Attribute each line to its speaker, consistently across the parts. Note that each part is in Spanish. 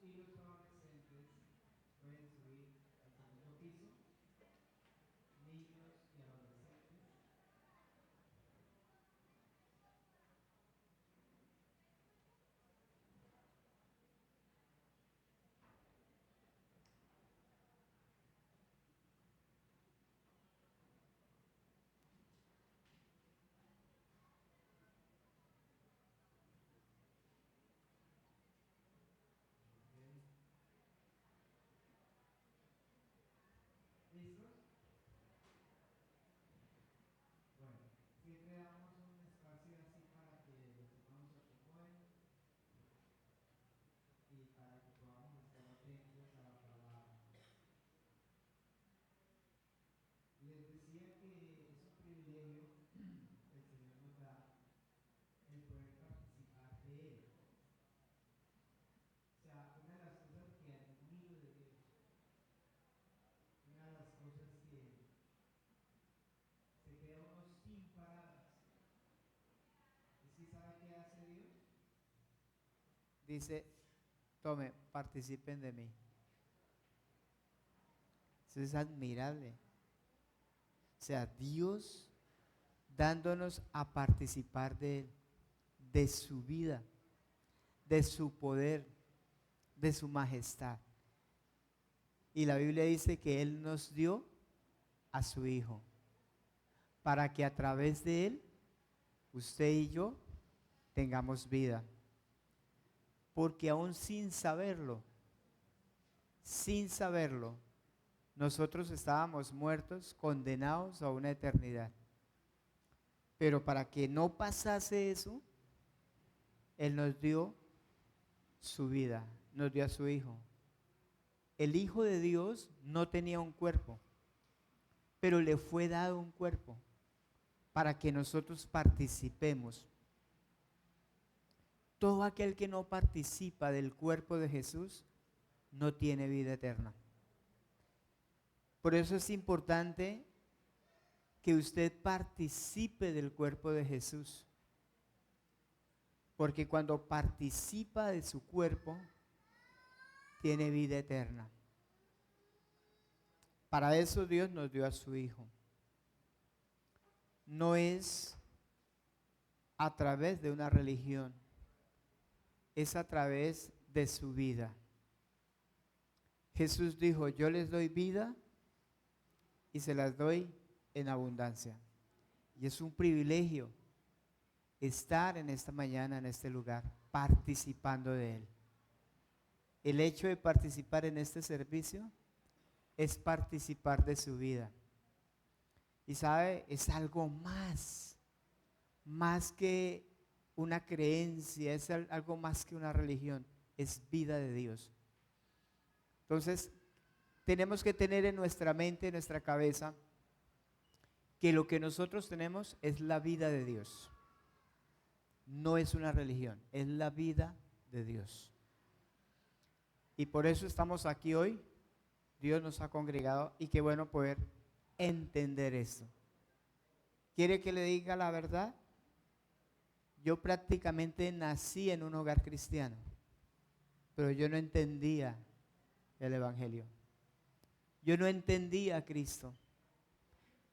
Speaker 1: y los adolescentes pueden subir al segundo piso. Niños y adolescentes. Bien. ¿Listos? Bueno, siempre damos un espacio así para que los hermanos se acomoden y para que podamos estar atentos a la palabra. Les decía que es un privilegio que el Señor nos da el poder participar de Él. O sea, una de las cosas que admiro de Dios, una de las cosas que se queda uno sin paradas, es que ¿sabe qué hace Dios? Dice, tome, participen de mí. Eso es admirable. O sea, Dios dándonos a participar de Él, de su vida, de su poder, de su majestad. Y la Biblia dice que Él nos dio a su Hijo, para que a través de Él, usted y yo, tengamos vida. Porque aún sin saberlo, nosotros estábamos muertos, condenados a una eternidad. Pero para que no pasase eso, Él nos dio su vida, nos dio a su Hijo. El Hijo de Dios no tenía un cuerpo, pero le fue dado un cuerpo para que nosotros participemos. Todo aquel que no participa del cuerpo de Jesús no tiene vida eterna. Por eso es importante que usted participe del cuerpo de Jesús. Porque cuando participa de su cuerpo, tiene vida eterna. Para eso Dios nos dio a su Hijo. No es a través de una religión, es a través de su vida. Jesús dijo, yo les doy vida y se las doy en abundancia. Y es un privilegio estar en esta mañana, en este lugar, participando de Él. El hecho de participar en este servicio es participar de su vida. Y sabe, es algo más que una creencia, es algo más que una religión, es vida de Dios. Entonces, tenemos que tener en nuestra mente, en nuestra cabeza, que lo que nosotros tenemos es la vida de Dios. No es una religión, es la vida de Dios. Y por eso estamos aquí hoy. Dios nos ha congregado y qué bueno poder entender esto. ¿Quiere que le diga la verdad? Yo prácticamente nací en un hogar cristiano, pero yo no entendía el Evangelio. Yo no entendía a Cristo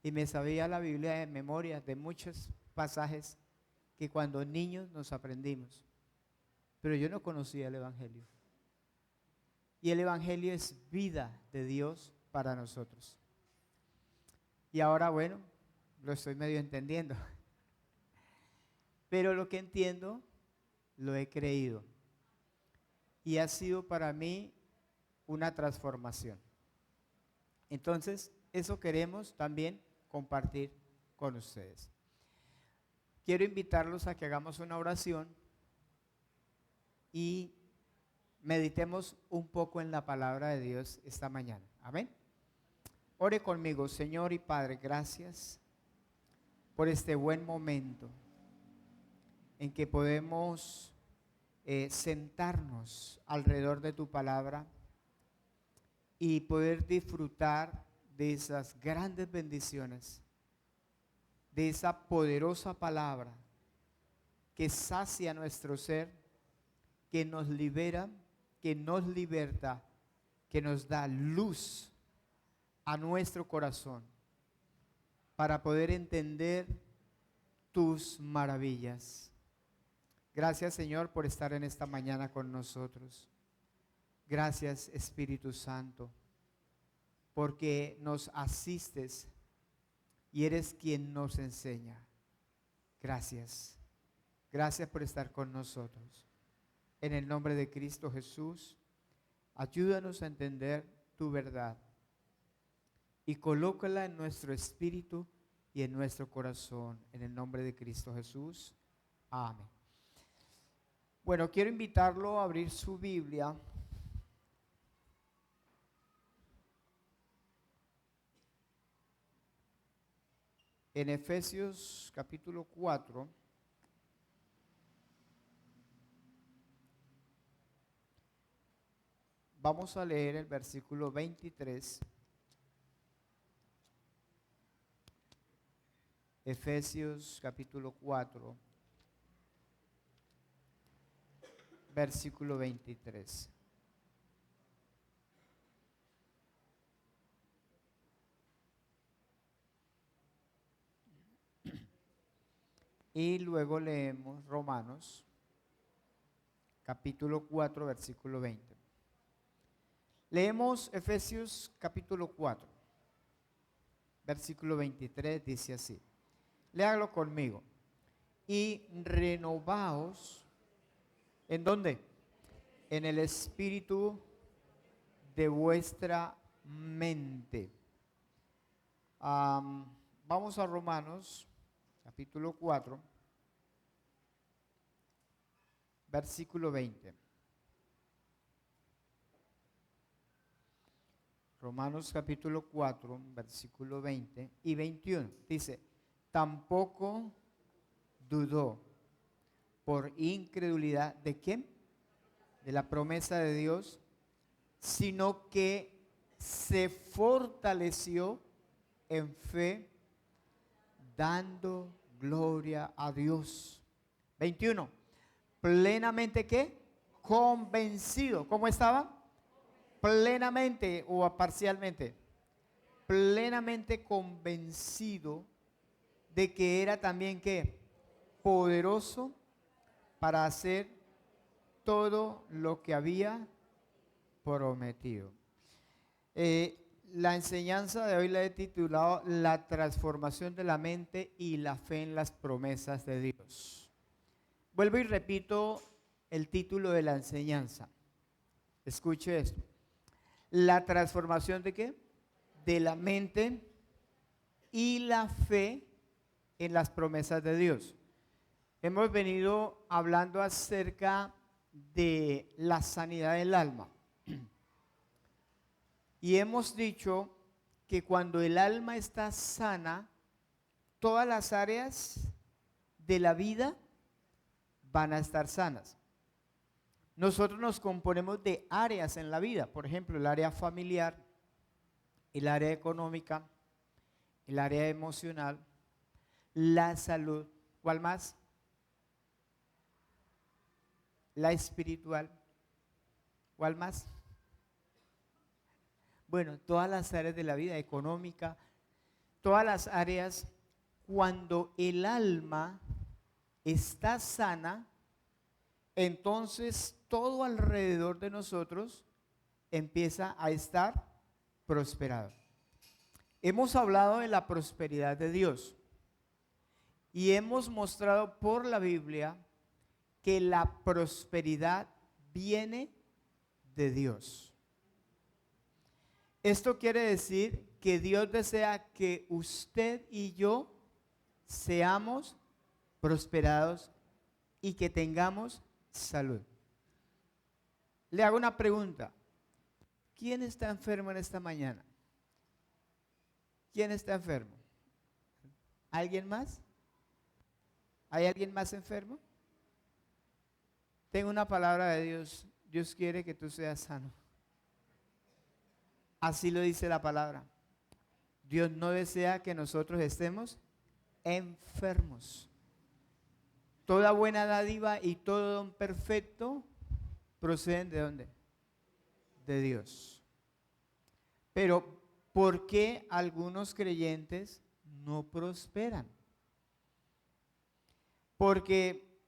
Speaker 1: y me sabía la Biblia de memoria de muchos pasajes que cuando niños nos aprendimos, pero yo no conocía el Evangelio. Y el Evangelio es vida de Dios para nosotros. Y ahora, bueno, lo estoy medio entendiendo. Pero lo que entiendo, lo he creído. Y ha sido para mí una transformación. Entonces, eso queremos también compartir con ustedes. Quiero invitarlos a que hagamos una oración y meditemos un poco en la palabra de Dios esta mañana. Amén. Ore conmigo, Señor y Padre, gracias por este buen momento en que podemos sentarnos alrededor de tu palabra y poder disfrutar de esas grandes bendiciones, de esa poderosa palabra que sacia nuestro ser, que nos libera que nos liberta, que nos da luz a nuestro corazón para poder entender tus maravillas. Gracias, Señor, por estar en esta mañana con nosotros. Gracias, Espíritu Santo, porque nos asistes y eres quien nos enseña. Gracias. Gracias por estar con nosotros. En el nombre de Cristo Jesús, ayúdanos a entender tu verdad y colócala en nuestro espíritu y en nuestro corazón. En el nombre de Cristo Jesús. Amén. Bueno, quiero invitarlo a abrir su Biblia en Efesios capítulo 4. Vamos a leer el versículo 23. Efesios capítulo 4, versículo 23. Y luego leemos Romanos capítulo 4, versículo 20. Leemos Efesios capítulo 4, versículo 23, dice así. Léalo conmigo. Y renovaos, ¿en dónde? En el espíritu de vuestra mente. Vamos a Romanos capítulo 4, versículo 20. Romanos capítulo 4, versículo 20 y 21. Dice, tampoco dudó por incredulidad. ¿De quién? De la promesa de Dios, sino que se fortaleció en fe, dando gloria a Dios. 21. Plenamente, ¿qué? Convencido. ¿Cómo estaba? Plenamente o parcialmente. Plenamente convencido de que era también, ¿qué? Poderoso para hacer todo lo que había prometido. La enseñanza de hoy la he titulado La transformación de la mente y la fe en las promesas de Dios. Vuelvo y repito el título de la enseñanza. Escuche esto. La transformación de qué? De la mente y la fe en las promesas de Dios. Hemos venido hablando acerca de la sanidad del alma. Y hemos dicho que cuando el alma está sana, todas las áreas de la vida van a estar sanas. Nosotros nos componemos de áreas en la vida, por ejemplo, el área familiar, el área económica, el área emocional, la salud, ¿cuál más? La espiritual, ¿cuál más? Bueno, todas las áreas de la vida económica, todas las áreas, cuando el alma está sana, entonces todo alrededor de nosotros empieza a estar prosperado. Hemos hablado de la prosperidad de Dios y hemos mostrado por la Biblia que la prosperidad viene de Dios. Esto quiere decir que Dios desea que usted y yo seamos prosperados y que tengamos salud. Le hago una pregunta. ¿Quién está enfermo en esta mañana? ¿Quién está enfermo? ¿Alguien más? ¿Hay alguien más enfermo? Tengo una palabra de Dios. Dios quiere que tú seas sano. Así lo dice la palabra. Dios no desea que nosotros estemos enfermos. Toda buena dádiva y todo don perfecto proceden ¿de dónde? de Dios. Pero, ¿por qué algunos creyentes no prosperan? Porque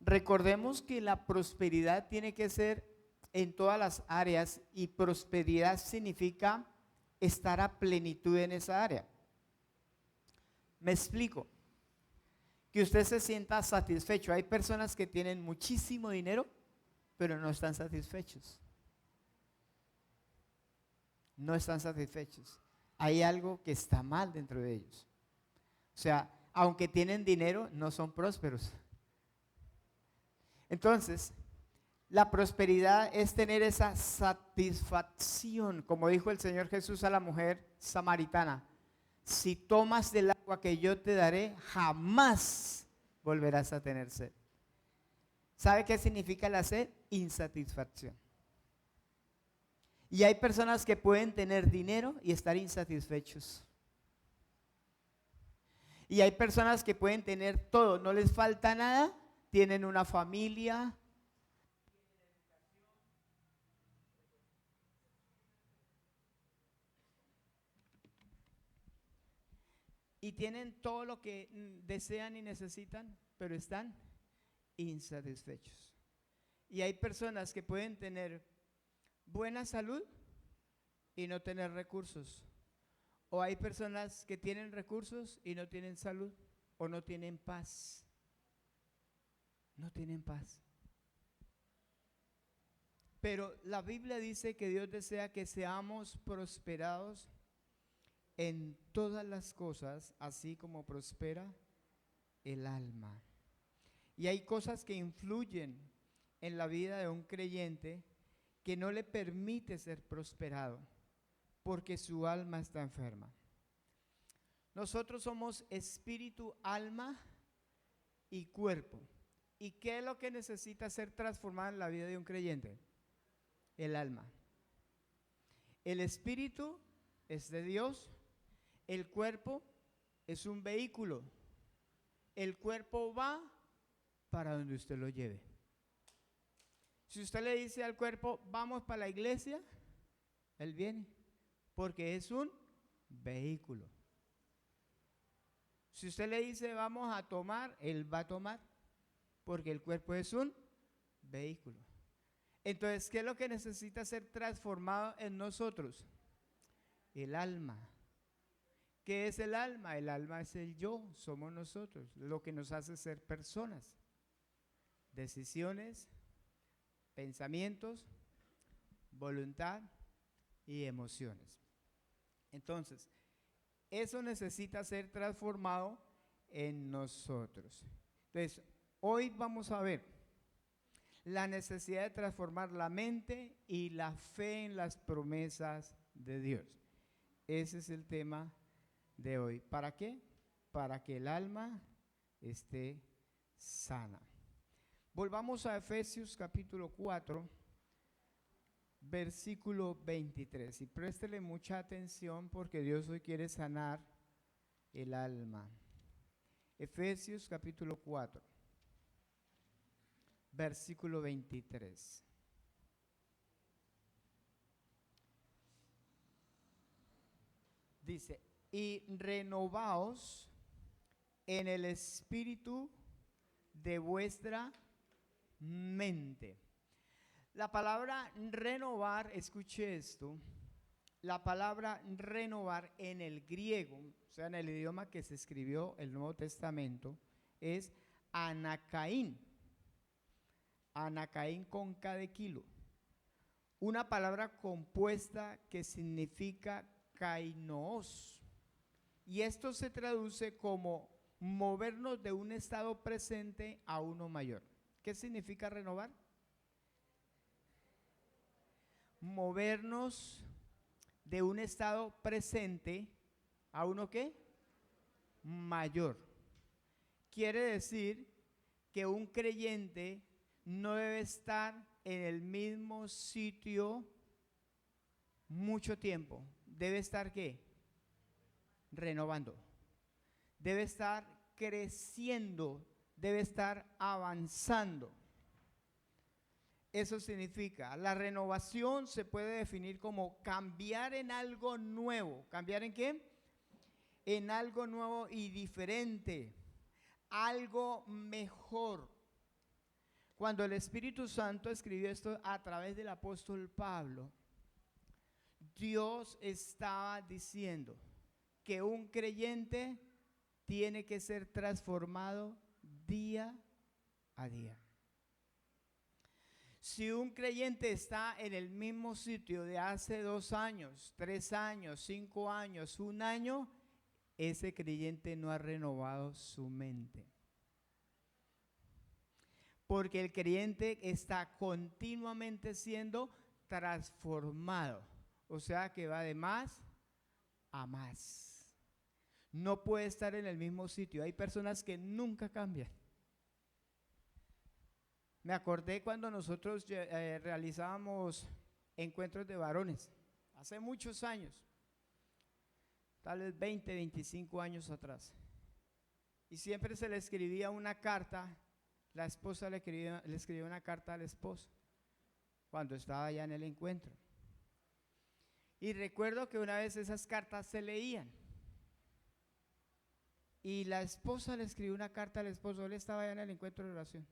Speaker 1: recordemos que la prosperidad tiene que ser en todas las áreas, y prosperidad significa estar a plenitud en esa área. Me explico. Que usted se sienta satisfecho. Hay personas que tienen muchísimo dinero, pero no están satisfechos. No están satisfechos. Hay algo que está mal dentro de ellos. O sea, aunque tienen dinero, no son prósperos. Entonces, la prosperidad es tener esa satisfacción, como dijo el Señor Jesús a la mujer samaritana: si tomas del agua que yo te daré, jamás volverás a tener sed. ¿Sabe qué significa la sed? Insatisfacción. Y hay personas que pueden tener dinero y estar insatisfechos. Y hay personas que pueden tener todo, no les falta nada, tienen una familia, y tienen todo lo que desean y necesitan, pero están insatisfechos. Y hay personas que pueden tener buena salud y no tener recursos. O hay personas que tienen recursos y no tienen salud, o no tienen paz. No tienen paz. Pero la Biblia dice que Dios desea que seamos prosperados en todas las cosas, así como prospera el alma. Y hay cosas que influyen en la vida de un creyente que no le permite ser prosperado, porque su alma está enferma. Nosotros somos espíritu, alma y cuerpo. ¿Y qué es lo que necesita ser transformado en la vida de un creyente? El alma. El espíritu es de Dios. El cuerpo es un vehículo. El cuerpo va para donde usted lo lleve. Si usted le dice al cuerpo, vamos para la iglesia, él viene, porque es un vehículo. Si usted le dice, vamos a tomar, él va a tomar, porque el cuerpo es un vehículo. Entonces, ¿qué es lo que necesita ser transformado en nosotros? El alma. ¿Qué es el alma? El alma es el yo, somos nosotros, lo que nos hace ser personas. Decisiones, pensamientos, voluntad y emociones. Entonces, eso necesita ser transformado en nosotros. Entonces, hoy vamos a ver la necesidad de transformar la mente y la fe en las promesas de Dios. Ese es el tema de hoy. ¿Para qué? Para que el alma esté sana. Volvamos a Efesios capítulo 4, versículo 23. Y préstele mucha atención porque Dios hoy quiere sanar el alma. Efesios capítulo 4, versículo 23. Dice, y renovaos en el espíritu de vuestra mente. La palabra renovar, escuche esto, la palabra renovar en el griego, o sea, en el idioma que se escribió el Nuevo Testamento, es anacaín. Anacaín con K de kilo. Una palabra compuesta que significa kainos. Y esto se traduce como movernos de un estado presente a uno mayor. ¿Qué significa renovar? Movernos de un estado presente a uno ¿qué? Mayor. Quiere decir que un creyente no debe estar en el mismo sitio mucho tiempo. Debe estar ¿qué? Renovando. Debe estar creciendo, debe estar avanzando. Eso significa, la renovación se puede definir como cambiar en algo nuevo. ¿Cambiar en qué? En algo nuevo y diferente, algo mejor. Cuando el Espíritu Santo escribió esto a través del apóstol Pablo, Dios estaba diciendo que un creyente tiene que ser transformado día a día. Si un creyente está en el mismo sitio de hace 2 años, 3 años, 5 años, 1 año, ese creyente no ha renovado su mente. Porque el creyente está continuamente siendo transformado. O sea que va de más a más. No puede estar en el mismo sitio. Hay personas que nunca cambian. Me acordé cuando nosotros realizábamos encuentros de varones, hace muchos años, tal vez 20, 25 años atrás. Y siempre se le escribía una carta, la esposa le escribía una carta al esposo cuando estaba allá en el encuentro. Y recuerdo que una vez esas cartas se leían. Y la esposa le escribió una carta al esposo, él estaba allá en el encuentro de oración.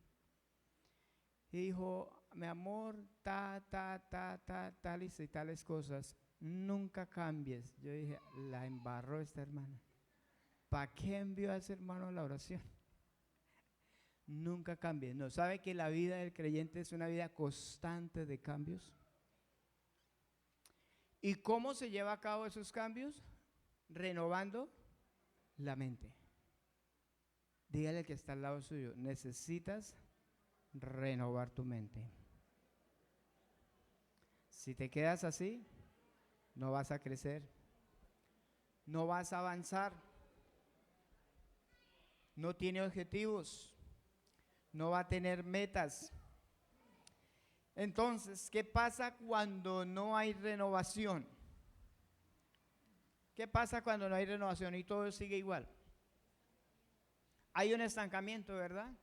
Speaker 1: Y dijo, mi amor, tales y tales cosas, nunca cambies. Yo dije, la embarró esta hermana. ¿Para qué envió a ese hermano a la oración? Nunca cambies. ¿No sabe que la vida del creyente es una vida constante de cambios? ¿Y cómo se lleva a cabo esos cambios? Renovando la mente. Dígale que está al lado suyo, necesitas renovar tu mente. Si te quedas así, no vas a crecer, no vas a avanzar, no tiene objetivos, no va a tener metas. Entonces, ¿qué pasa cuando no hay renovación? ¿Qué pasa cuando no hay renovación y todo sigue igual? Hay un estancamiento, ¿verdad?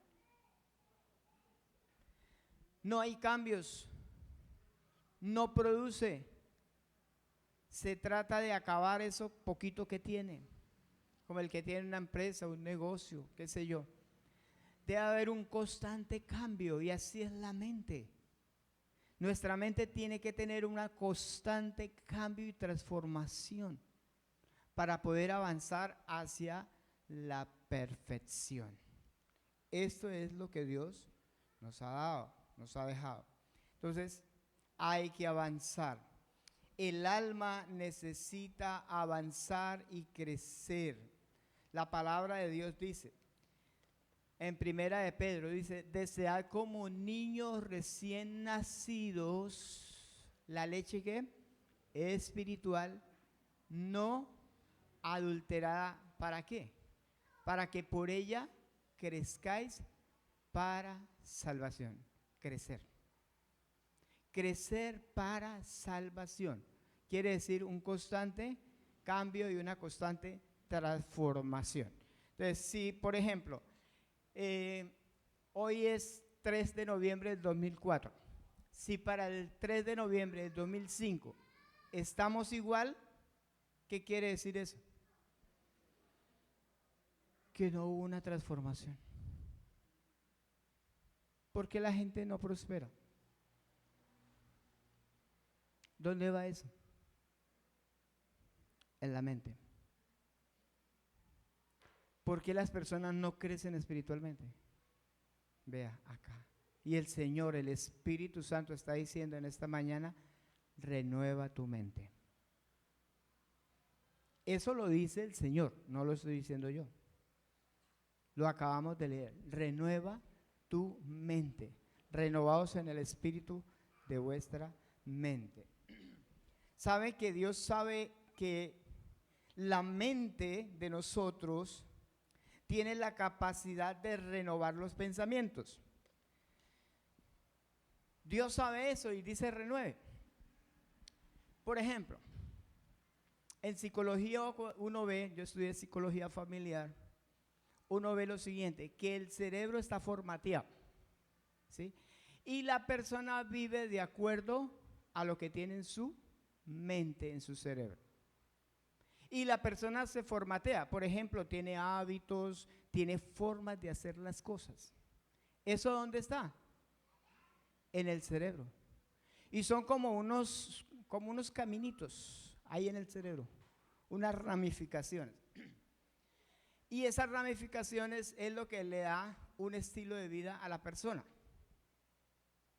Speaker 1: No hay cambios, no produce. Se trata de acabar eso poquito que tiene, como el que tiene una empresa, un negocio, qué sé yo. Debe haber un constante cambio y así es la mente. Nuestra mente tiene que tener una constante cambio y transformación para poder avanzar hacia la perfección. Esto es lo que Dios nos ha dado, nos ha dejado. Entonces, hay que avanzar. El alma necesita avanzar y crecer. La palabra de Dios dice, en primera de Pedro, dice, desead como niños recién nacidos la leche que espiritual, no adulterada. ¿Para qué? Para que por ella crezcáis para salvación. Crecer. Crecer para salvación. Quiere decir un constante cambio y una constante transformación. Entonces, si por ejemplo, hoy es 3 de noviembre del 2004, si para el 3 de noviembre del 2005 estamos igual, ¿qué quiere decir eso? Que no hubo una transformación. ¿Por qué la gente no prospera? ¿Dónde va eso? En la mente. ¿Por qué las personas no crecen espiritualmente? Vea acá. Y el Señor, el Espíritu Santo está diciendo en esta mañana, renueva tu mente. Eso lo dice el Señor, no lo estoy diciendo yo. Lo acabamos de leer. Renueva tu mente. Renovados en el espíritu de vuestra mente. ¿Sabe que Dios sabe que la mente de nosotros tiene la capacidad de renovar los pensamientos? Dios sabe eso y dice renueve. Por ejemplo, en psicología uno ve, yo estudié psicología familiar, uno ve lo siguiente, que el cerebro está formateado, ¿sí? Y la persona vive de acuerdo a lo que tiene en su mente, en su cerebro. Y la persona se formatea, por ejemplo, tiene hábitos, tiene formas de hacer las cosas. ¿Eso dónde está? En el cerebro. Y son como unos caminitos ahí en el cerebro, unas ramificaciones. Y esas ramificaciones es lo que le da un estilo de vida a la persona.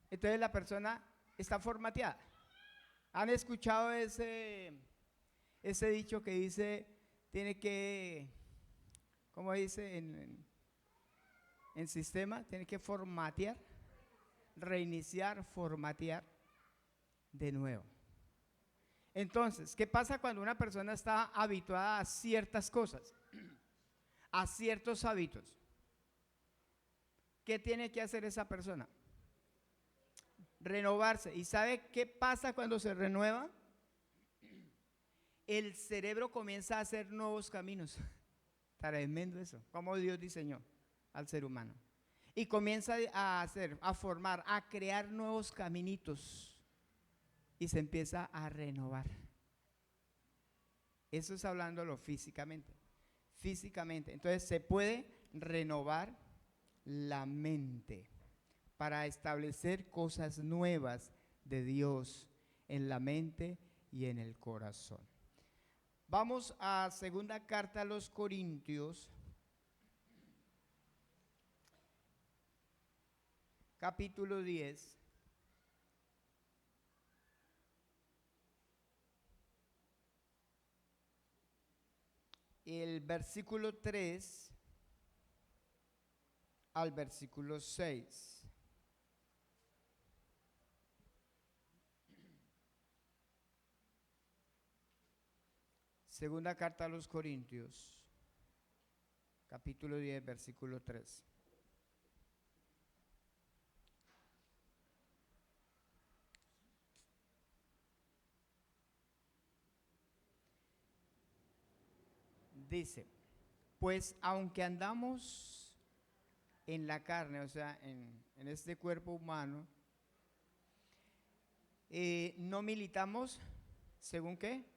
Speaker 1: Entonces la persona está formateada. ¿Han escuchado ese dicho que dice, tiene que, ¿cómo dice en sistema? Tiene que formatear, reiniciar, formatear de nuevo. Entonces, ¿qué pasa cuando una persona está habituada a ciertas cosas, a ciertos hábitos? ¿Qué tiene que hacer esa persona? Renovarse. ¿Y sabe qué pasa cuando se renueva? El cerebro comienza a hacer nuevos caminos. Tremendo eso, como Dios diseñó al ser humano. Y comienza a formar, a crear nuevos caminitos. Y se empieza a renovar. Eso es hablándolo físicamente. Físicamente. Entonces se puede renovar la mente para establecer cosas nuevas de Dios en la mente y en el corazón. Vamos a segunda carta a los Corintios, capítulo 10. El versículo 3 al versículo 6. Segunda carta a los Corintios, capítulo 10, versículo 3. Dice, pues aunque andamos en la carne, o sea, en este cuerpo humano, no militamos, ¿según qué?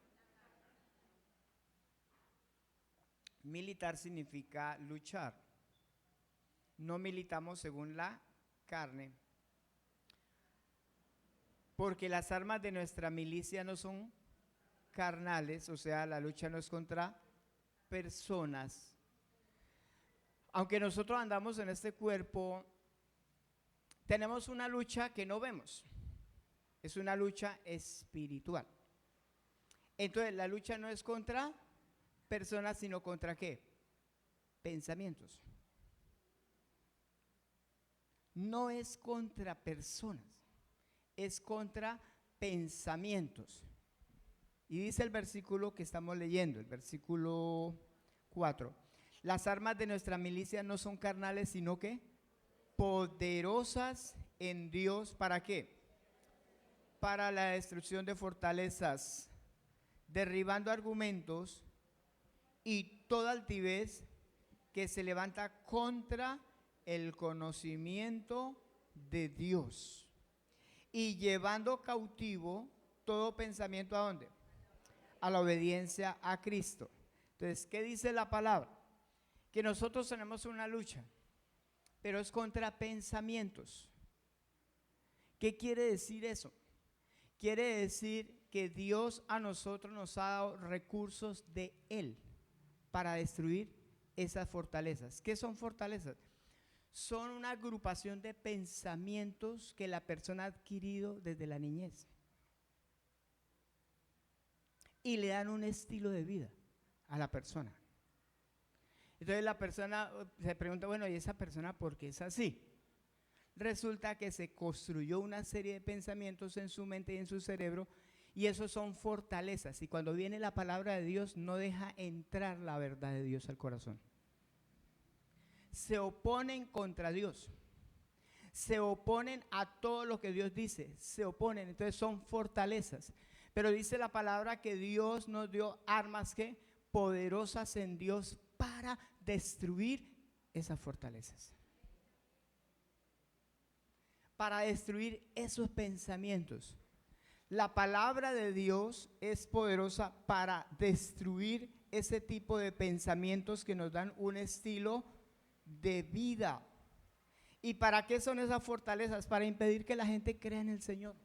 Speaker 1: Militar significa luchar. No militamos según la carne, porque las armas de nuestra milicia no son carnales, o sea, la lucha no es contra personas. Aunque nosotros andamos en este cuerpo, tenemos una lucha que no vemos. Es una lucha espiritual. Entonces, la lucha no es contra personas, sino contra ¿qué? Pensamientos. No es contra personas, es contra pensamientos. Y dice el versículo que estamos leyendo, el versículo 4. Las armas de nuestra milicia no son carnales, sino que poderosas en Dios. ¿Para qué? Para la destrucción de fortalezas, derribando argumentos y toda altivez que se levanta contra el conocimiento de Dios, y llevando cautivo todo pensamiento ¿a dónde? A la obediencia a Cristo. Entonces, ¿qué dice la palabra? Que nosotros tenemos una lucha, pero es contra pensamientos. ¿Qué quiere decir eso? Quiere decir que Dios a nosotros nos ha dado recursos de Él para destruir esas fortalezas. ¿Qué son fortalezas? Son una agrupación de pensamientos que la persona ha adquirido desde la niñez y le dan un estilo de vida a la persona. Entonces la persona se pregunta, bueno, ¿y esa persona por qué es así? Resulta que se construyó una serie de pensamientos en su mente y en su cerebro, y esos son fortalezas, y cuando viene la palabra de Dios no deja entrar la verdad de Dios al corazón. Se oponen contra Dios, se oponen a todo lo que Dios dice, se oponen, entonces son fortalezas. Pero dice la palabra que Dios nos dio armas que poderosas en Dios para destruir esas fortalezas. para destruir esos pensamientos. La palabra de Dios es poderosa para destruir ese tipo de pensamientos que nos dan un estilo de vida. ¿Y para qué son esas fortalezas? Para impedir que la gente crea en el Señor.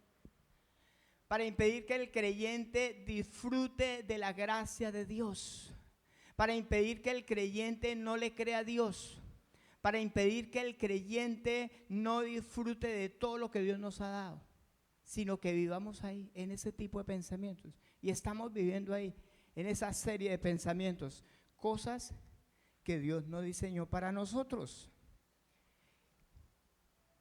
Speaker 1: Para impedir que el creyente disfrute de la gracia de Dios. Para impedir que el creyente no le crea a Dios. Para impedir que el creyente no disfrute de todo lo que Dios nos ha dado, sino que vivamos ahí, en ese tipo de pensamientos. Y estamos viviendo ahí, en esa serie de pensamientos, cosas que Dios no diseñó para nosotros.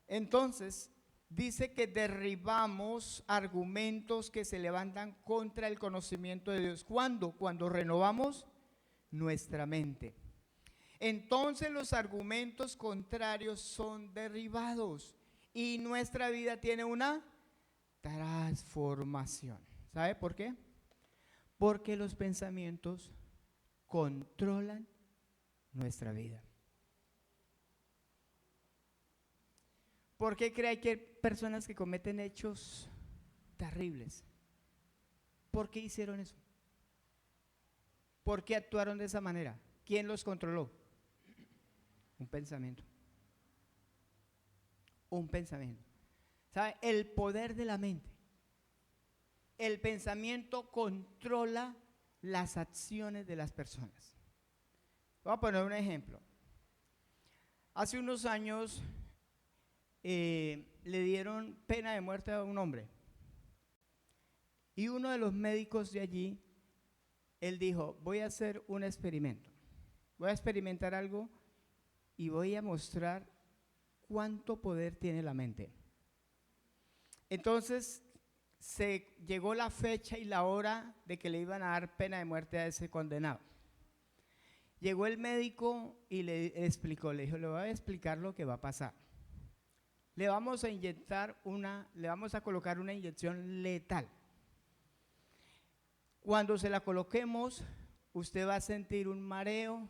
Speaker 1: Entonces, dice que derribamos argumentos que se levantan contra el conocimiento de Dios. ¿Cuándo? Cuando renovamos nuestra mente. Entonces los argumentos contrarios son derribados y nuestra vida tiene una transformación. ¿Sabe por qué? Porque los pensamientos controlan nuestra vida. ¿Por qué cree que hay personas que cometen hechos terribles? ¿Por qué hicieron eso? ¿Por qué actuaron de esa manera? ¿Quién los controló? Un pensamiento. Un pensamiento. ¿Sabe? El poder de la mente. El pensamiento controla las acciones de las personas. Voy a poner un ejemplo. Hace unos años le dieron pena de muerte a un hombre. Y uno de los médicos de allí, él dijo, voy a hacer un experimento. Voy a experimentar algo y voy a mostrar cuánto poder tiene la mente. Entonces se llegó la fecha y la hora de que le iban a dar pena de muerte a ese condenado. Llegó el médico y le explicó, le dijo, le voy a explicar lo que va a pasar. Le vamos a colocar una inyección letal. Cuando se la coloquemos, usted va a sentir un mareo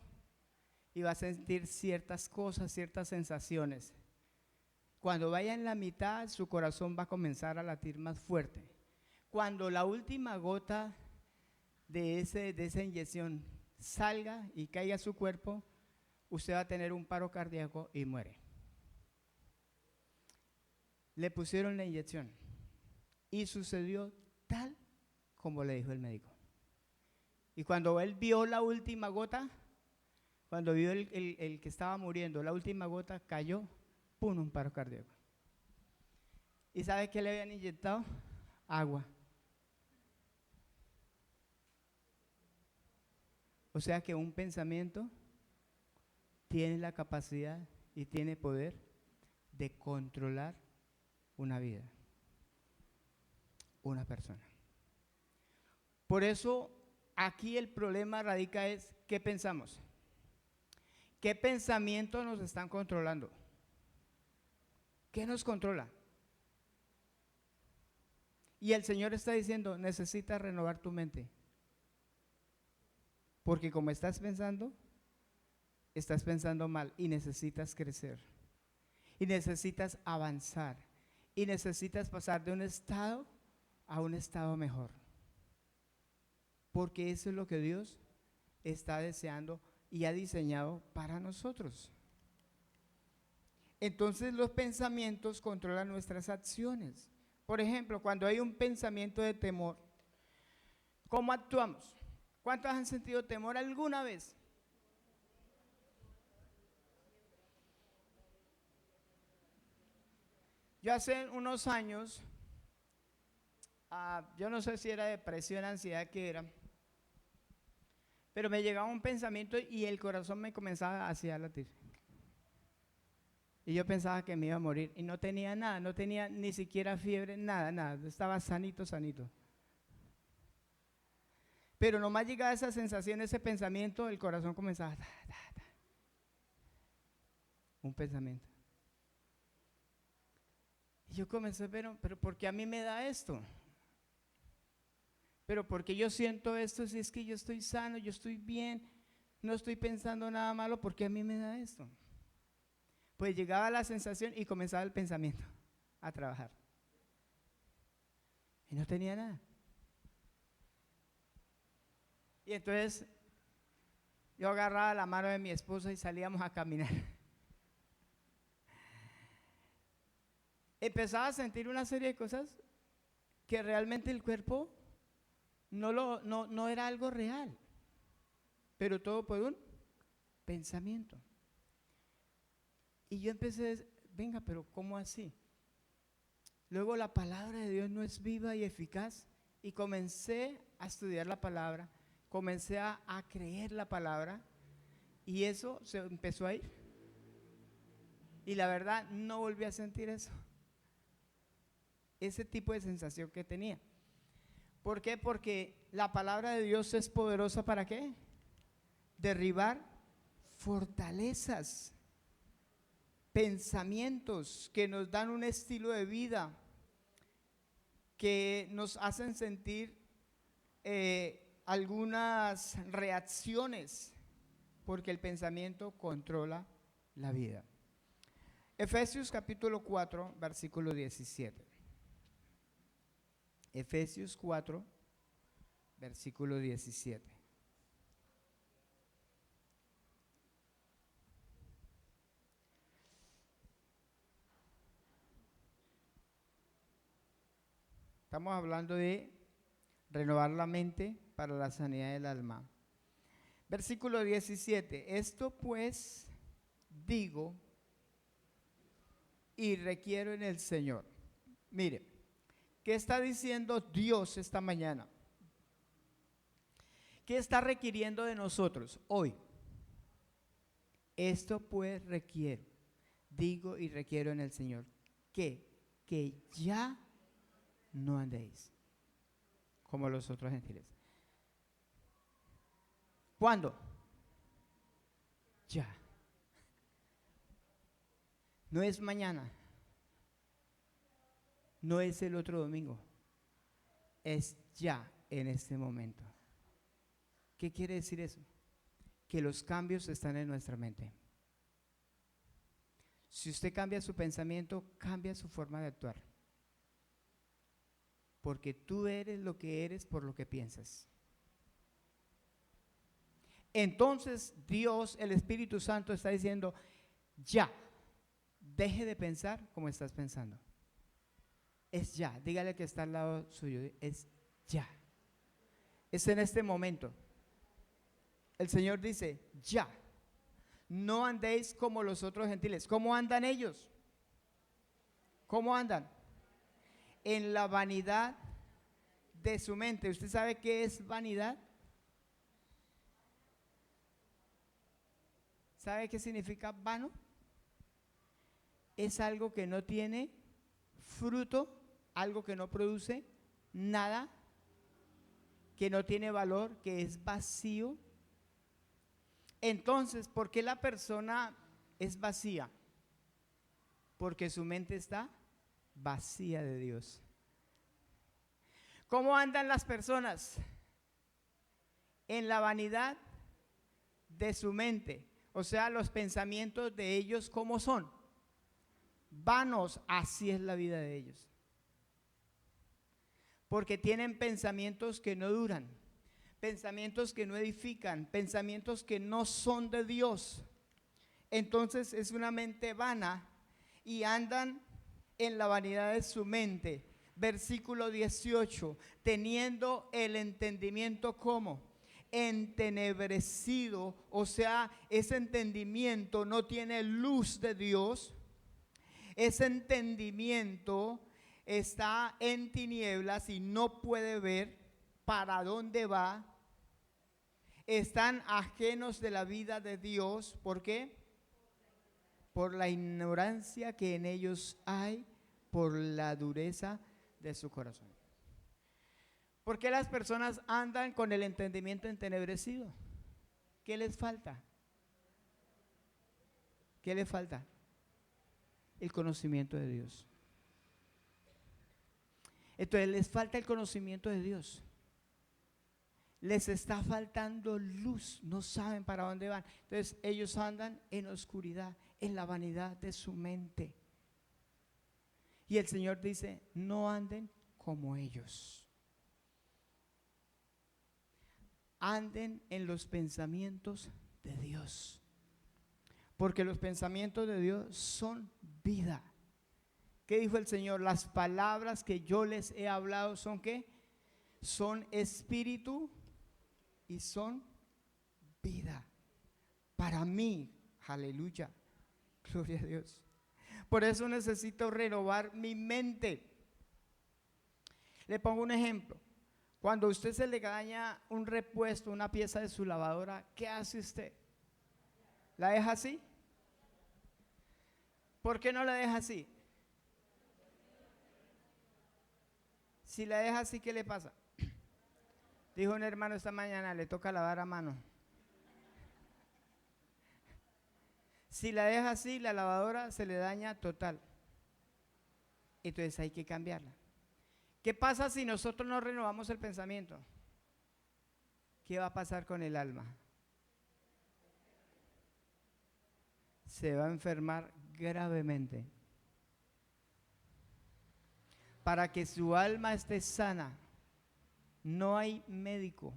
Speaker 1: y va a sentir ciertas cosas, ciertas sensaciones. Cuando vaya en la mitad, su corazón va a comenzar a latir más fuerte. Cuando la última gota de esa inyección salga y caiga a su cuerpo, usted va a tener un paro cardíaco y muere. Le pusieron la inyección y sucedió tal como le dijo el médico. Y cuando él vio la última gota, cuando vio el que estaba muriendo, la última gota cayó, ¡pum!, un paro cardíaco. ¿Y sabe qué le habían inyectado? Agua. O sea que un pensamiento tiene la capacidad y tiene poder de controlar una vida, una persona. Por eso aquí el problema radica es ¿qué pensamos? ¿Qué pensamientos nos están controlando? ¿Qué nos controla? Y el Señor está diciendo, necesitas renovar tu mente. Porque como estás pensando mal y necesitas crecer. Y necesitas avanzar. Y necesitas pasar de un estado a un estado mejor. Porque eso es lo que Dios está deseando y ha diseñado para nosotros. Entonces los pensamientos controlan nuestras acciones. Por ejemplo, cuando hay un pensamiento de temor, ¿cómo actuamos? ¿Cuántos han sentido temor alguna vez? Yo hace unos años, yo no sé si era depresión, ansiedad, qué era, pero me llegaba un pensamiento y el corazón me comenzaba a latir. Y yo pensaba que me iba a morir y no tenía nada, no tenía ni siquiera fiebre, nada, estaba sanito. Pero nomás llegaba esa sensación, ese pensamiento, el corazón comenzaba un pensamiento. Y yo comencé, pero ¿por qué a mí me da esto? Pero porque yo siento esto, si es que yo estoy sano, yo estoy bien, no estoy pensando nada malo, ¿por qué a mí me da esto? Pues llegaba la sensación y comenzaba el pensamiento. a trabajar. Y no tenía nada. Y entonces yo agarraba la mano de mi esposa y salíamos a caminar. Empezaba a sentir una serie de cosas que realmente el cuerpo no era algo real, pero todo por un pensamiento. Y yo empecé a decir, venga, pero ¿cómo así? Luego la palabra de Dios no es viva y eficaz, y comencé a estudiar la palabra, comencé a creer la palabra, y eso se empezó a ir. Y la verdad no volví a sentir eso, ese tipo de sensación que tenía. ¿Por qué? Porque la palabra de Dios es poderosa ¿para qué? Derribar fortalezas, pensamientos que nos dan un estilo de vida, que nos hacen sentir algunas reacciones, porque el pensamiento controla la vida. Efesios capítulo 4, versículo 17. Efesios 4, versículo 17. Estamos hablando de renovar la mente para la sanidad del alma. Versículo 17. Esto pues digo y requiero en el Señor. Mire, ¿qué está diciendo Dios esta mañana? ¿Qué está requiriendo de nosotros hoy? Esto pues requiero, digo y requiero en el Señor. ¿Qué? Que ya no andéis como los otros gentiles. ¿Cuándo? Ya. No es mañana, no es el otro domingo, es ya en este momento. ¿Qué quiere decir eso? Que los cambios están en nuestra mente. Si usted cambia su pensamiento, cambia su forma de actuar. Porque tú eres lo que eres por lo que piensas. Entonces Dios, el Espíritu Santo, está diciendo, ya, deje de pensar como estás pensando. Es ya, dígale que está al lado suyo, es ya. Es en este momento. El Señor dice, ya, no andéis como los otros gentiles. ¿Cómo andan ellos? ¿Cómo andan? En la vanidad de su mente. ¿Usted sabe qué es vanidad? ¿Sabe qué significa vano? Es algo que no tiene fruto, algo que no produce nada, que no tiene valor, que es vacío. Entonces, ¿por qué la persona es vacía? Porque su mente está vacía de Dios. ¿Cómo andan las personas? En la vanidad de su mente. O sea, los pensamientos de ellos, ¿cómo son? Vanos, así es la vida de ellos. Porque tienen pensamientos que no duran, pensamientos que no edifican, pensamientos que no son de Dios. Entonces es una mente vana y andan en la vanidad de su mente. Versículo 18, teniendo el entendimiento como entenebrecido, o sea, ese entendimiento no tiene luz de Dios, ese entendimiento está en tinieblas y no puede ver para dónde va, están ajenos de la vida de Dios. ¿Por qué? Por la ignorancia que en ellos hay, por la dureza de su corazón. ¿Por qué las personas andan con el entendimiento entenebrecido? ¿Qué les falta? ¿Qué les falta? El conocimiento de Dios. Entonces les falta el conocimiento de Dios. Les está faltando luz, no saben para dónde van. Entonces ellos andan en oscuridad, en la vanidad de su mente. Y el Señor dice, no anden como ellos. Anden en los pensamientos de Dios. Porque los pensamientos de Dios son vida. ¿Qué dijo el Señor? Las palabras que yo les he hablado son ¿qué? Son espíritu y son vida. Para mí, aleluya, gloria a Dios. Por eso necesito renovar mi mente. Le pongo un ejemplo. Cuando a usted se le daña un repuesto, una pieza de su lavadora, ¿qué hace usted? ¿La deja así? ¿Por qué no la deja así? Si la deja así, ¿qué le pasa? Dijo un hermano esta mañana, le toca lavar a mano. Si la deja así, la lavadora se le daña total. Entonces hay que cambiarla. ¿Qué pasa si nosotros no renovamos el pensamiento? ¿Qué va a pasar con el alma? Se va a enfermar gravemente. Para que su alma esté sana, no hay médico,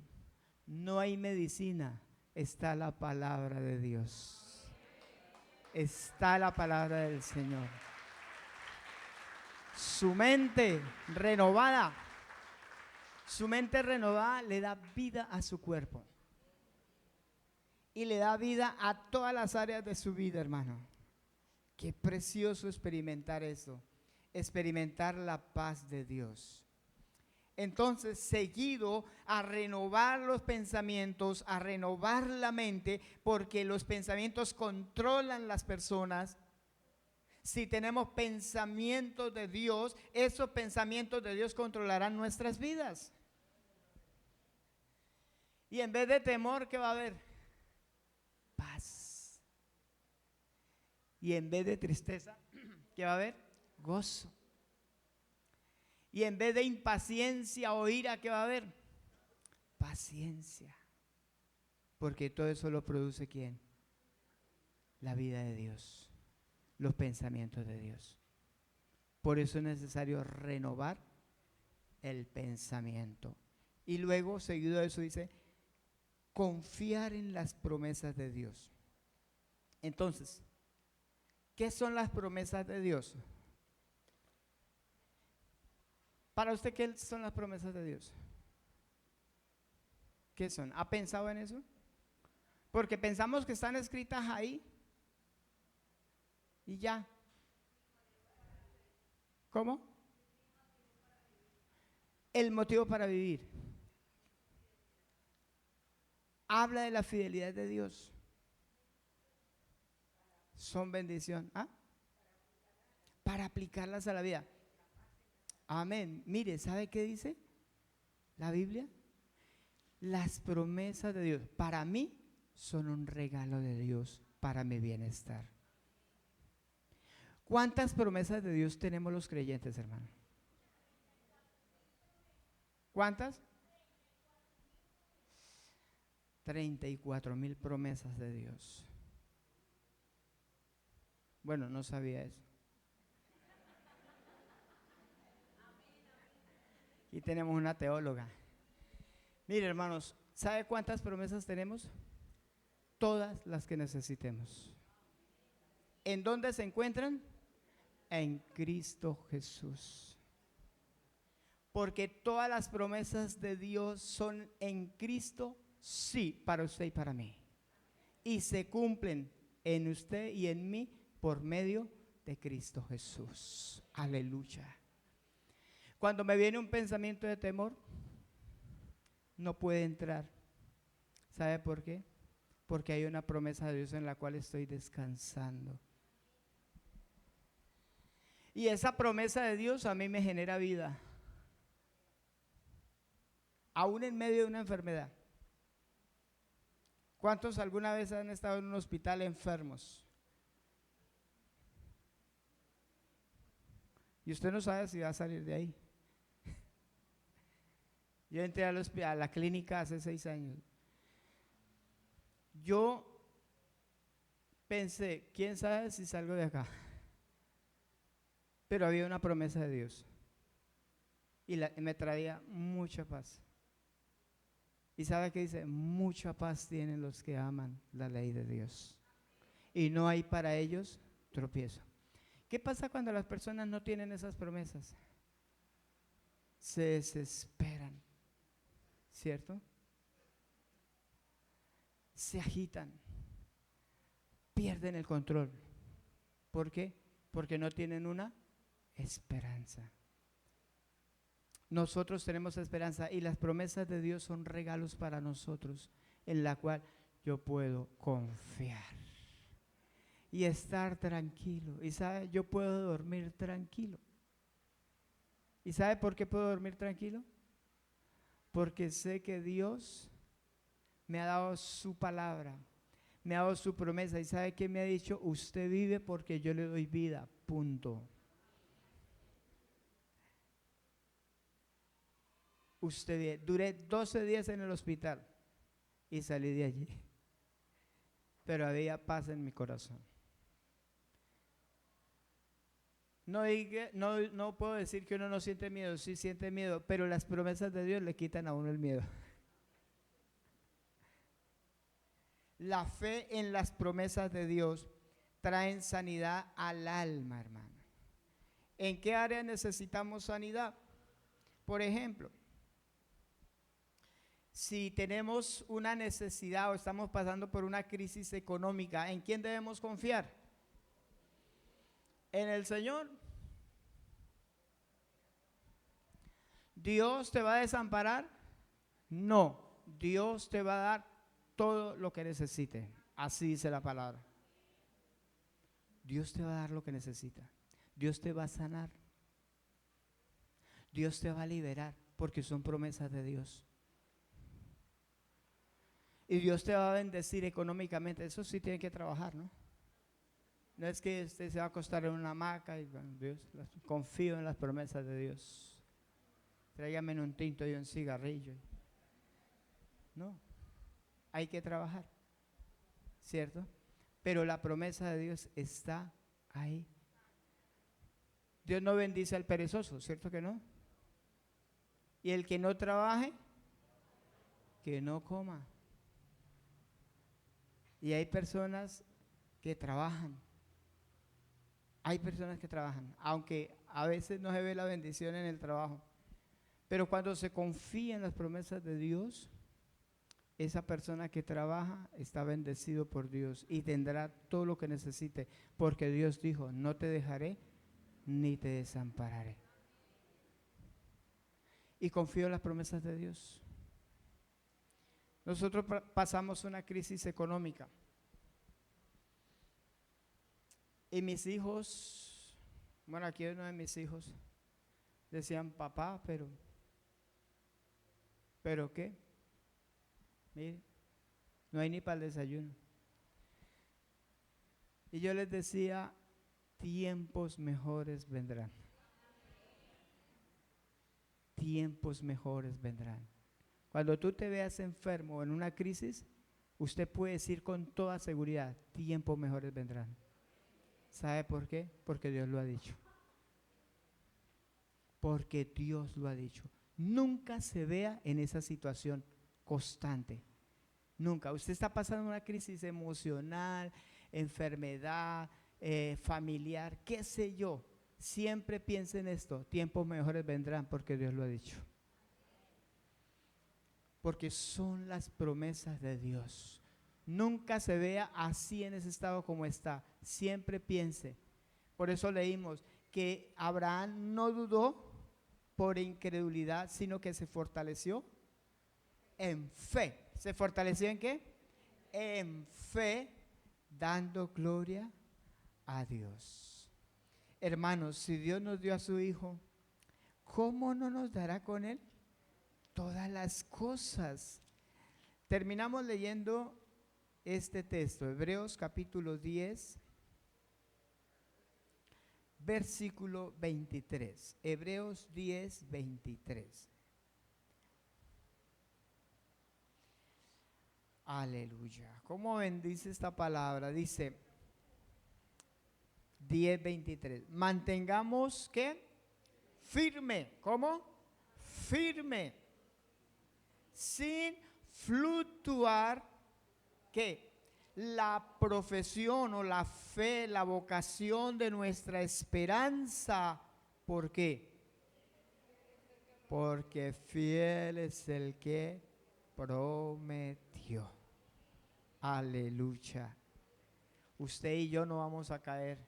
Speaker 1: no hay medicina, está la palabra de Dios. Está la palabra del Señor. Su mente renovada le da vida a su cuerpo. Y le da vida a todas las áreas de su vida, hermano. Qué precioso experimentar eso. Experimentar la paz de Dios. Entonces, seguido a renovar los pensamientos, a renovar la mente, porque los pensamientos controlan las personas. Si tenemos pensamientos de Dios, esos pensamientos de Dios controlarán nuestras vidas. Y en vez de temor, ¿qué va a haber? Paz. Y en vez de tristeza, ¿qué va a haber? Gozo. Y en vez de impaciencia o ira, ¿qué va a haber? Paciencia. Porque todo eso lo produce ¿quién? La vida de Dios, los pensamientos de Dios. Por eso es necesario renovar el pensamiento. Y luego, seguido de eso, dice, confiar en las promesas de Dios. Entonces, ¿qué son las promesas de Dios? Para usted, ¿qué son las promesas de Dios? ¿Qué son? ¿Ha pensado en eso? Porque pensamos que están escritas ahí y ya. ¿Cómo? El motivo para vivir. Habla de la fidelidad de Dios. Son bendición. ¿Ah? Para aplicarlas a la vida. Amén. Mire, ¿sabe qué dice la Biblia? Las promesas de Dios para mí son un regalo de Dios para mi bienestar. ¿Cuántas promesas de Dios tenemos los creyentes, hermano? ¿Cuántas? 34,000 promesas de Dios. Bueno, no sabía eso. Aquí tenemos una teóloga. Mire, hermanos, ¿sabe cuántas promesas tenemos? Todas las que necesitemos. ¿En dónde se encuentran? En Cristo Jesús. Porque todas las promesas de Dios son en Cristo, sí, para usted y para mí. Y se cumplen en usted y en mí por medio de Cristo Jesús. Aleluya. Cuando me viene un pensamiento de temor, no puede entrar. ¿Sabe por qué? Porque hay una promesa de Dios en la cual estoy descansando. Y esa promesa de Dios a mí me genera vida. Aún en medio de una enfermedad. ¿Cuántos alguna vez han estado en un hospital enfermos? Y usted no sabe si va a salir de ahí. Yo entré a la clínica hace 6 años. Yo pensé, ¿quién sabe si salgo de acá? pero había una promesa de Dios y me traía mucha paz. ¿Y sabe qué dice? Mucha paz tienen los que aman la ley de Dios y no hay para ellos tropiezo. ¿Qué pasa cuando las personas no tienen esas promesas? Se desesperan, ¿cierto? Se agitan, pierden el control. ¿Por qué? Porque no tienen una esperanza. Nosotros tenemos esperanza y las promesas de Dios son regalos para nosotros, en la cual yo puedo confiar y estar tranquilo. Y sabe, yo puedo dormir tranquilo. ¿Y sabe por qué puedo dormir tranquilo? Porque sé que Dios me ha dado su palabra, me ha dado su promesa. ¿Y sabe qué me ha dicho? Usted vive porque yo le doy vida, punto. Usted vive. Duré 12 días en el hospital y salí de allí, pero había paz en mi corazón. No puedo decir que uno no siente miedo, sí siente miedo, pero las promesas de Dios le quitan a uno el miedo. La fe en las promesas de Dios traen sanidad al alma, hermano. ¿En qué área necesitamos sanidad? Por ejemplo, si tenemos una necesidad o estamos pasando por una crisis económica, ¿en quién debemos confiar? En el Señor. ¿Dios te va a desamparar? No, Dios te va a dar todo lo que necesite. Así dice la palabra. Dios te va a dar lo que necesita. Dios te va a sanar. Dios te va a liberar porque son promesas de Dios. Y Dios te va a bendecir económicamente. Eso sí tiene que trabajar, ¿no? No es que usted se va a acostar en una hamaca y bueno, Dios, confío en las promesas de Dios. Tráigame un tinto y un cigarrillo. No, hay que trabajar, ¿cierto? Pero la promesa de Dios está ahí. Dios no bendice al perezoso, ¿cierto que no? Y el que no trabaje, que no coma. Y hay personas que trabajan. Hay personas que trabajan, aunque a veces no se ve la bendición en el trabajo. Pero cuando se confía en las promesas de Dios, esa persona que trabaja está bendecido por Dios y tendrá todo lo que necesite, porque Dios dijo, no te dejaré ni te desampararé. Y confío en las promesas de Dios. Nosotros pasamos una crisis económica. Y mis hijos, bueno, aquí uno de mis hijos, decían, papá, ¿pero qué? Mire, no hay ni para el desayuno. Y yo les decía, tiempos mejores vendrán. Tiempos mejores vendrán. Cuando tú te veas enfermo o en una crisis, usted puede decir con toda seguridad, tiempos mejores vendrán. ¿Sabe por qué? Porque Dios lo ha dicho. Porque Dios lo ha dicho. Nunca se vea en esa situación constante. Nunca. Usted está pasando una crisis emocional, enfermedad, familiar, qué sé yo. Siempre piense en esto. Tiempos mejores vendrán porque Dios lo ha dicho. Porque son las promesas de Dios. Nunca se vea así en ese estado como está. Siempre piense. Por eso leímos que Abraham no dudó por incredulidad, sino que se fortaleció en fe. ¿Se fortaleció en qué? En fe, dando gloria a Dios. Hermanos, si Dios nos dio a su Hijo, ¿cómo no nos dará con Él todas las cosas? Terminamos leyendo este texto, Hebreos capítulo 10, versículo 23. Hebreos 10, 23. Aleluya. ¿Cómo bendice esta palabra? Dice, 10:23. Mantengamos, ¿qué? Firme. ¿Cómo? Firme. Sin fluctuar, ¿qué? La profesión o la fe, la vocación de nuestra esperanza. ¿Por qué? Porque fiel es el que prometió. Aleluya. Usted y yo no vamos a caer,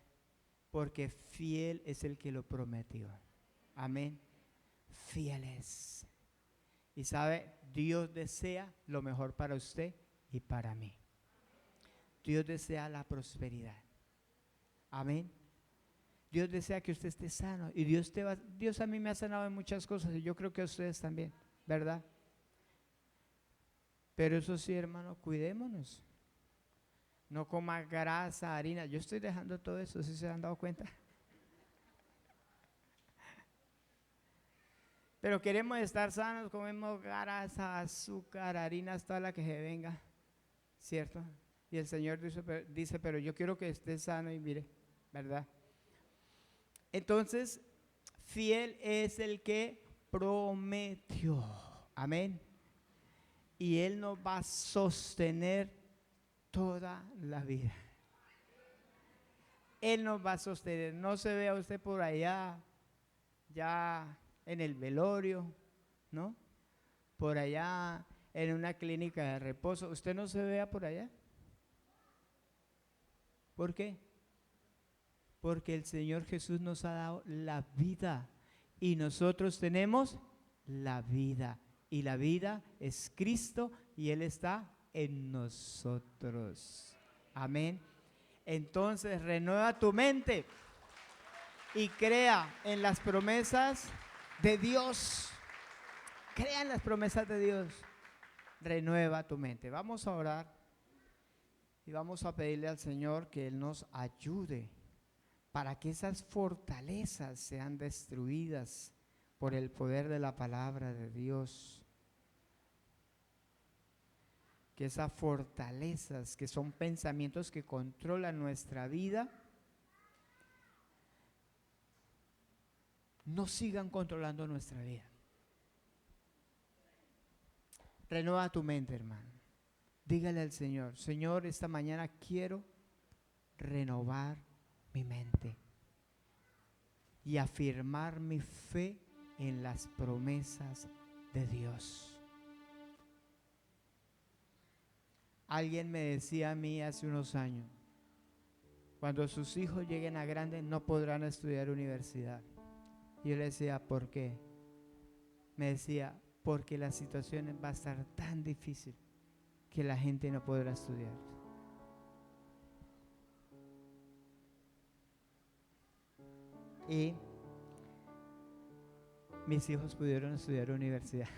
Speaker 1: porque fiel es el que lo prometió. Amén. Fiel es. Y sabe, Dios desea lo mejor para usted y para mí. Dios desea la prosperidad. Amén. Dios desea que usted esté sano. Y Dios a mí me ha sanado en muchas cosas, y yo creo que a ustedes también, ¿verdad? Pero eso sí, hermano, cuidémonos. No coma grasa, harina. Yo estoy dejando todo eso, ¿sí se han dado cuenta? Pero queremos estar sanos, comemos grasa, azúcar, harinas, toda la que se venga, ¿cierto? Y el Señor dice, pero yo quiero que esté sano y mire, ¿verdad? Entonces, fiel es el que prometió. Amén. Y Él nos va a sostener toda la vida. Él nos va a sostener. No se vea usted por allá, ya en el velorio, ¿no? Por allá en una clínica de reposo. ¿Usted no se vea por allá? ¿Por qué? Porque el Señor Jesús nos ha dado la vida y nosotros tenemos la vida. Y la vida es Cristo y Él está en nosotros. Amén. Entonces renueva tu mente y crea en las promesas de Dios. Crea en las promesas de Dios. Renueva tu mente. Vamos a orar y vamos a pedirle al Señor que Él nos ayude para que esas fortalezas sean destruidas por el poder de la palabra de Dios. Que esas fortalezas, que son pensamientos que controlan nuestra vida, no sigan controlando nuestra vida. Renueva tu mente, hermano. Dígale al Señor, Señor, esta mañana quiero renovar mi mente y afirmar mi fe en las promesas de Dios. Alguien me decía a mí hace unos años, cuando sus hijos lleguen a grandes no podrán estudiar universidad. Y yo le decía, ¿por qué? Me decía, porque la situación va a estar tan difícil que la gente no podrá estudiar. Y mis hijos pudieron estudiar universidad.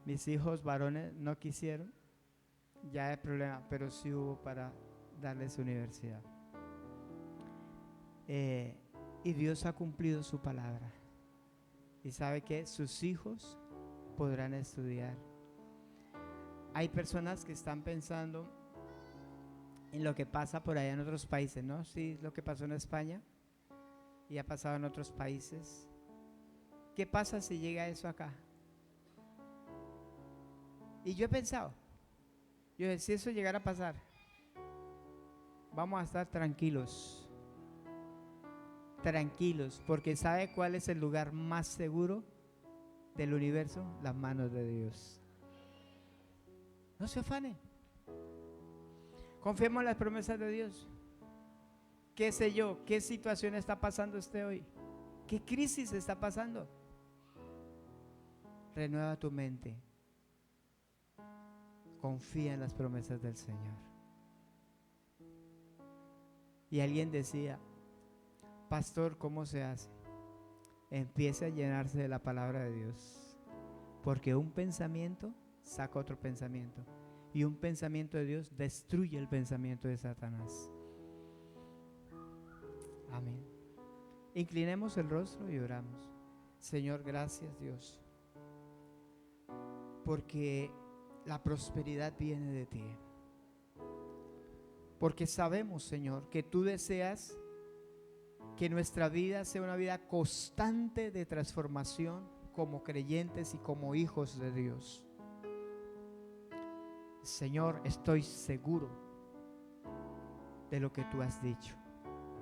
Speaker 1: Mis hijos varones no quisieron, ya es problema, pero sí hubo para darles universidad. Y Dios ha cumplido su palabra. Y sabe que sus hijos podrán estudiar. Hay personas que están pensando en lo que pasa por allá en otros países, ¿no? Sí, lo que pasó en España y ha pasado en otros países. ¿Qué pasa si llega eso acá? Y yo he pensado, si eso llegara a pasar, vamos a estar tranquilos, porque ¿sabe cuál es el lugar más seguro del universo? Las manos de Dios. No se afane. Confiemos en las promesas de Dios. ¿Qué sé yo? ¿Qué situación está pasando usted hoy? ¿Qué crisis está pasando? Renueva tu mente. Confía en las promesas del Señor. Y alguien decía, pastor, ¿cómo se hace? Empiece a llenarse de la palabra de Dios, porque un pensamiento saca otro pensamiento, y un pensamiento de Dios destruye el pensamiento de Satanás. Amén. Inclinemos el rostro y oramos. Señor, gracias Dios, porque la prosperidad viene de ti. porque sabemos, Señor, que tú deseas que nuestra vida sea una vida constante de transformación como creyentes y como hijos de Dios. Señor, estoy seguro de lo que tú has dicho.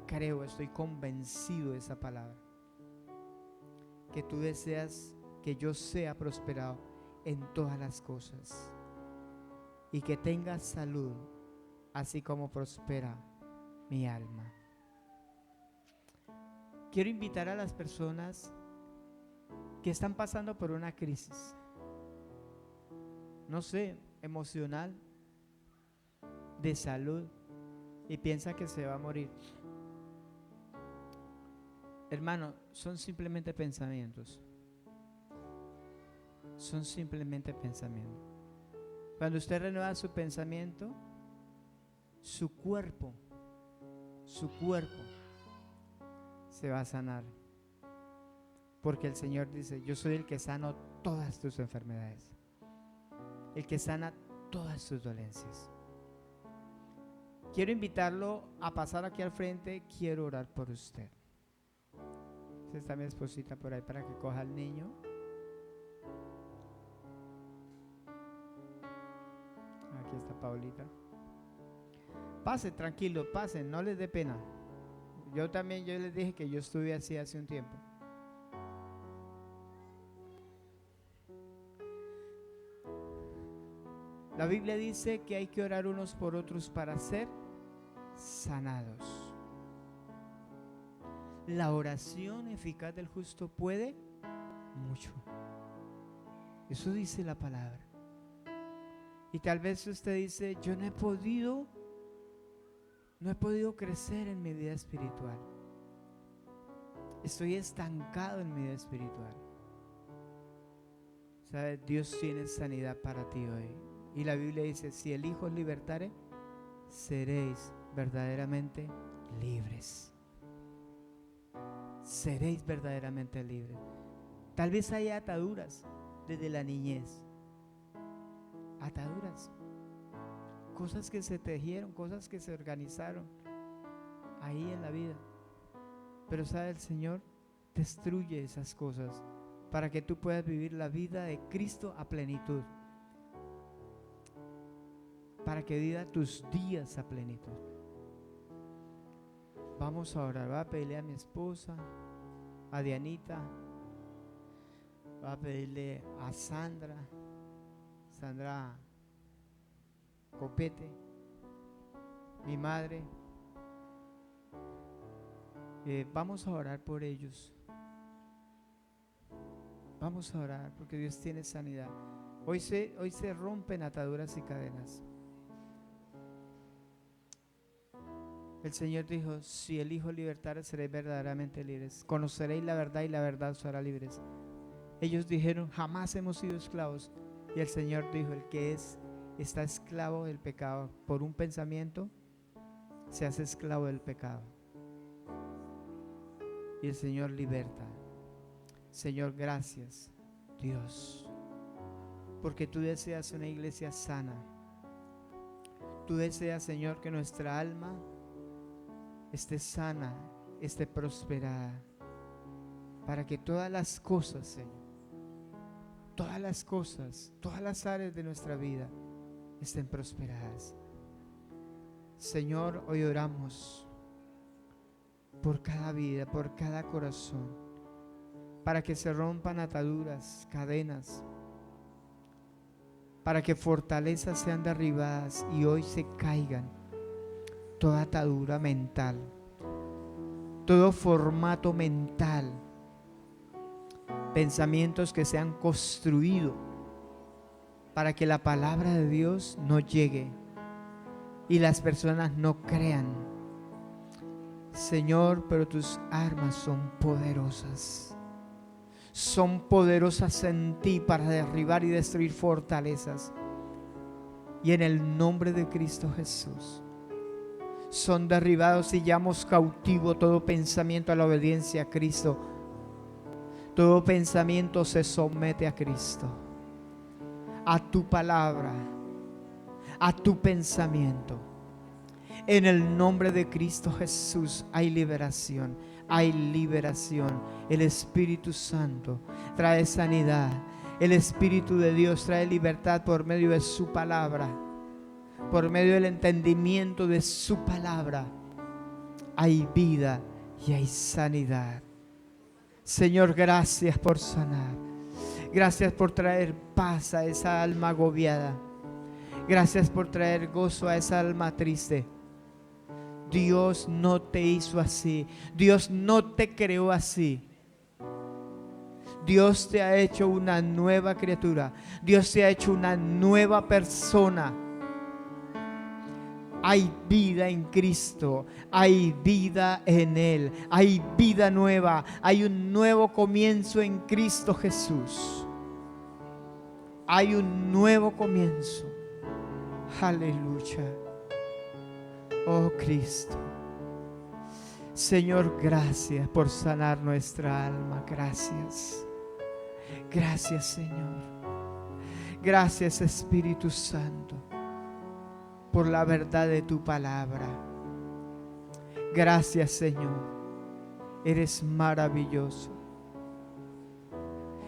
Speaker 1: Creo, estoy convencido de esa palabra. Que tú deseas que yo sea prosperado en todas las cosas y que tenga salud, así como prospera mi alma. Quiero invitar a las personas que están pasando por una crisis, no sé, emocional, de salud, y piensa que se va a morir. Hermano, son simplemente pensamientos. Son simplemente pensamientos. Cuando usted renueva su pensamiento, su cuerpo se va a sanar. Porque el Señor dice: yo soy el que sano todas tus enfermedades, el que sana todas tus dolencias. Quiero invitarlo a pasar aquí al frente. Quiero orar por usted. Está mi esposita por ahí para que coja al niño. Aquí está Paulita. Pase, tranquilo, pasen, no les dé pena. Yo les dije que yo estuve así hace un tiempo. La Biblia dice que hay que orar unos por otros para ser sanados. La oración eficaz del justo puede mucho. Eso dice la palabra. Y tal vez usted dice: yo no he podido crecer en mi vida espiritual. Estoy estancado en mi vida espiritual. ¿Sabe? Dios tiene sanidad para ti hoy. Y la Biblia dice: si el Hijo os libertare, seréis verdaderamente libres. Seréis verdaderamente libres. Tal vez haya ataduras desde la niñez. Ataduras. Cosas que se tejieron, cosas que se organizaron ahí en la vida. Pero sabe, el Señor destruye esas cosas para que tú puedas vivir la vida de Cristo a plenitud. Para que viva tus días a plenitud. Vamos a orar. Voy a pedirle a mi esposa, a Dianita, voy a pedirle a Sandra Copete, mi madre. Vamos a orar por ellos. Vamos a orar porque Dios tiene sanidad. Hoy se rompen ataduras y cadenas. El Señor dijo: si el Hijo libertare, seréis verdaderamente libres. Conoceréis la verdad y la verdad os hará libres. Ellos dijeron: jamás hemos sido esclavos. Y el Señor dijo: el que está esclavo del pecado por un pensamiento, se hace esclavo del pecado. Y el Señor liberta. Señor, gracias, Dios, porque tú deseas una iglesia sana. Tú deseas, Señor, que nuestra alma esté sana, esté prosperada, para que todas las cosas, Señor, todas las cosas, todas las áreas de nuestra vida estén prosperadas. Señor, hoy oramos por cada vida, por cada corazón, para que se rompan ataduras, cadenas, para que fortalezas sean derribadas y hoy se caigan toda atadura mental, todo formato mental, pensamientos que se han construido para que la palabra de Dios no llegue y las personas no crean. Señor, pero tus armas son poderosas. Son poderosas en ti para derribar y destruir fortalezas. Y en el nombre de Cristo Jesús, son derribados y llevamos cautivo todo pensamiento a la obediencia a Cristo. Todo pensamiento se somete a Cristo, a tu palabra, a tu pensamiento. En el nombre de Cristo Jesús hay liberación, hay liberación. El Espíritu Santo trae sanidad. El Espíritu de Dios trae libertad por medio de su palabra, por medio del entendimiento de su palabra. Hay vida y hay sanidad. Señor, gracias por sanar. Gracias por traer paz a esa alma agobiada. Gracias por traer gozo a esa alma triste. Dios no te hizo así. Dios no te creó así. Dios te ha hecho una nueva criatura. Dios te ha hecho una nueva persona. Hay vida en Cristo, hay vida en Él, hay vida nueva, hay un nuevo comienzo en Cristo Jesús. Hay un nuevo comienzo. Aleluya. Oh Cristo. Señor, gracias por sanar nuestra alma. Gracias. Gracias, Señor. Gracias, Espíritu Santo, por la verdad de tu palabra. Gracias, Señor. Eres maravilloso.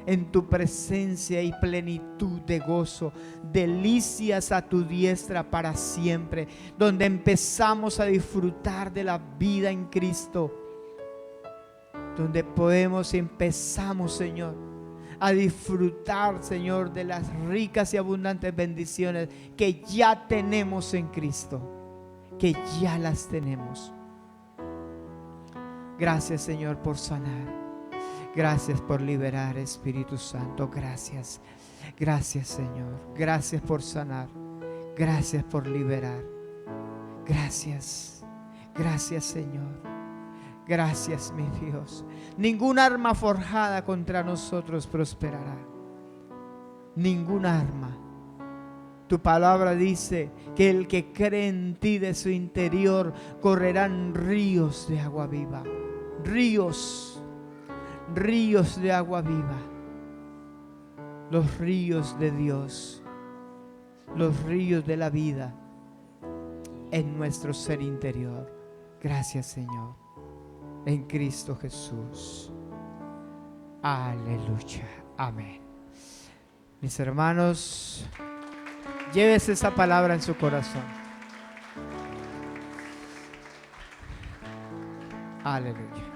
Speaker 1: En tu presencia hay plenitud de gozo, delicias a tu diestra para siempre, donde empezamos a disfrutar de la vida en Cristo, donde empezamos, Señor, a disfrutar, Señor, de las ricas y abundantes bendiciones que ya tenemos en Cristo, que ya las tenemos. Gracias, Señor, por sanar. Gracias por liberar, Espíritu Santo. Gracias. Gracias, Señor. Gracias por sanar. Gracias por liberar. Gracias. Gracias, Señor. Gracias, mi Dios. Ningún arma forjada contra nosotros prosperará. Ningún arma. Tu palabra dice que el que cree en ti, de su interior correrán ríos de agua viva. Ríos de agua viva. Los ríos de Dios, los ríos de la vida en nuestro ser interior. Gracias, Señor, en Cristo Jesús. Aleluya. Amén. Mis hermanos, llévese esa palabra en su corazón. Aleluya.